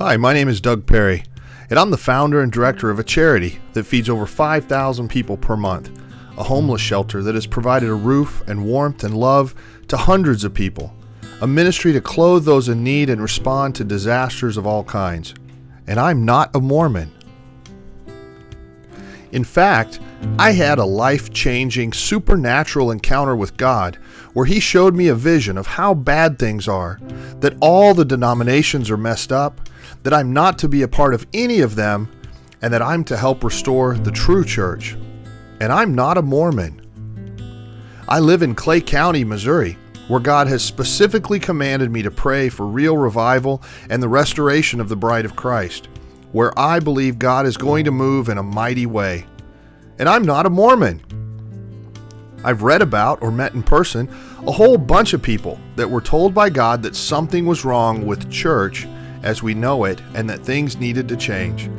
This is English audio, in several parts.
Hi, my name is Doug Perry, and I'm the founder and director of a charity that feeds over 5,000 people per month, a homeless shelter that has provided a roof and warmth and love to hundreds of people, a ministry to clothe those in need and respond to disasters of all kinds. And I'm not a Mormon. In fact, I had a life-changing, supernatural encounter with God where He showed me a vision of how bad things are, that all the denominations are messed up, that I'm not to be a part of any of them, and that I'm to help restore the true church. And I'm not a Mormon. I live in Clay County, Missouri, where God has specifically commanded me to pray for real revival and the restoration of the bride of Christ, where I believe God is going to move in a mighty way. And I'm not a Mormon. I've read about or met in person a whole bunch of people that were told by God that something was wrong with church as we know it and that things needed to change.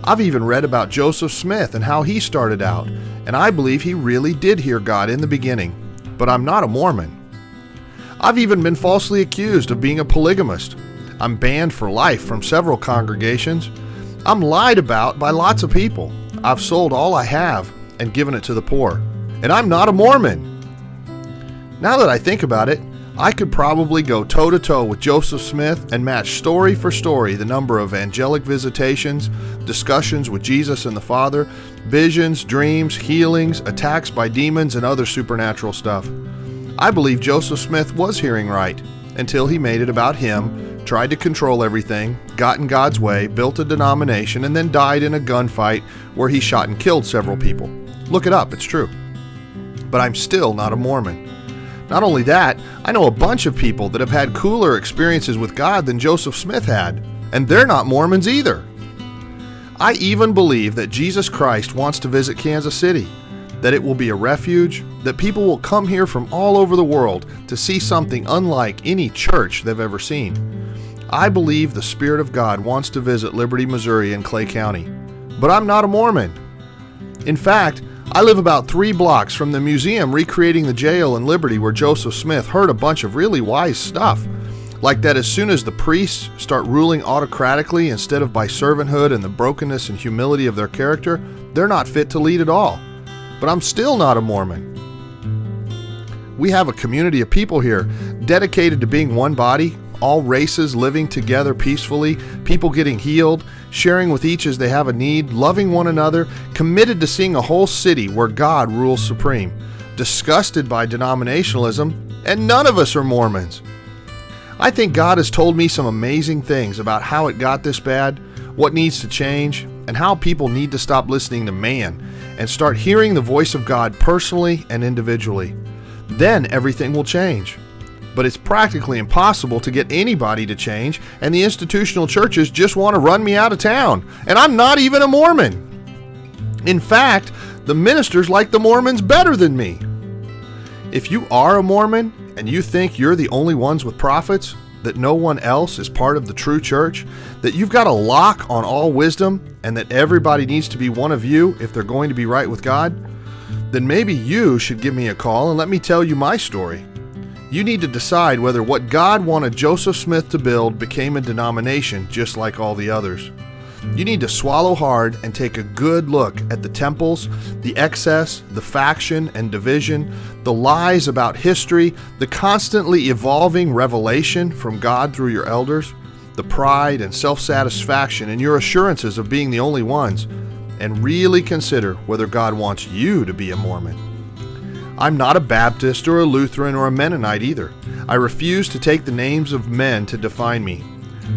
I've even read about Joseph Smith and how he started out, and I believe he really did hear God in the beginning, but I'm not a Mormon. I've even been falsely accused of being a polygamist. I'm banned for life from several congregations. I'm lied about by lots of people. I've sold all I have and given it to the poor. And I'm not a Mormon. Now that I think about it, I could probably go toe-to-toe with Joseph Smith and match story for story the number of angelic visitations, discussions with Jesus and the Father, visions, dreams, healings, attacks by demons, and other supernatural stuff. I believe Joseph Smith was hearing right until he made it about him, tried to control everything, got in God's way, built a denomination, and then died in a gunfight where he shot and killed several people. Look it up, it's true. But I'm still not a Mormon. Not only that, I know a bunch of people that have had cooler experiences with God than Joseph Smith had, and they're not Mormons either. I even believe that Jesus Christ wants to visit Kansas City, that it will be a refuge, that people will come here from all over the world to see something unlike any church they've ever seen. I believe the Spirit of God wants to visit Liberty, Missouri and Clay County, but I'm not a Mormon. In fact, I live about 3 blocks from the museum recreating the jail in Liberty where Joseph Smith heard a bunch of really wise stuff, like that as soon as the priests start ruling autocratically instead of by servanthood and the brokenness and humility of their character, they're not fit to lead at all. But I'm still not a Mormon. We have a community of people here dedicated to being one body, all races living together peacefully, people getting healed, sharing with each as they have a need, loving one another, committed to seeing a whole city where God rules supreme, disgusted by denominationalism, and none of us are Mormons. I think God has told me some amazing things about how it got this bad, what needs to change, and how people need to stop listening to man and start hearing the voice of God personally and individually. Then everything will change. But it's practically impossible to get anybody to change, and the institutional churches just want to run me out of town, and I'm not even a Mormon. In fact, the ministers like the Mormons better than me. If you are a Mormon and you think you're the only ones with prophets, that no one else is part of the true church, that you've got a lock on all wisdom, and that everybody needs to be one of you if they're going to be right with God, then maybe you should give me a call and let me tell you my story. You need to decide whether what God wanted Joseph Smith to build became a denomination just like all the others. You need to swallow hard and take a good look at the temples, the excess, the faction and division, the lies about history, the constantly evolving revelation from God through your elders, the pride and self-satisfaction and your assurances of being the only ones, and really consider whether God wants you to be a Mormon. I'm not a Baptist or a Lutheran or a Mennonite either. I refuse to take the names of men to define me.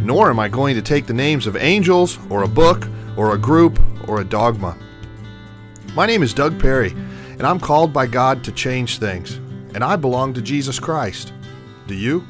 Nor am I going to take the names of angels or a book or a group or a dogma. My name is Doug Perry, and I'm called by God to change things, and I belong to Jesus Christ. Do you?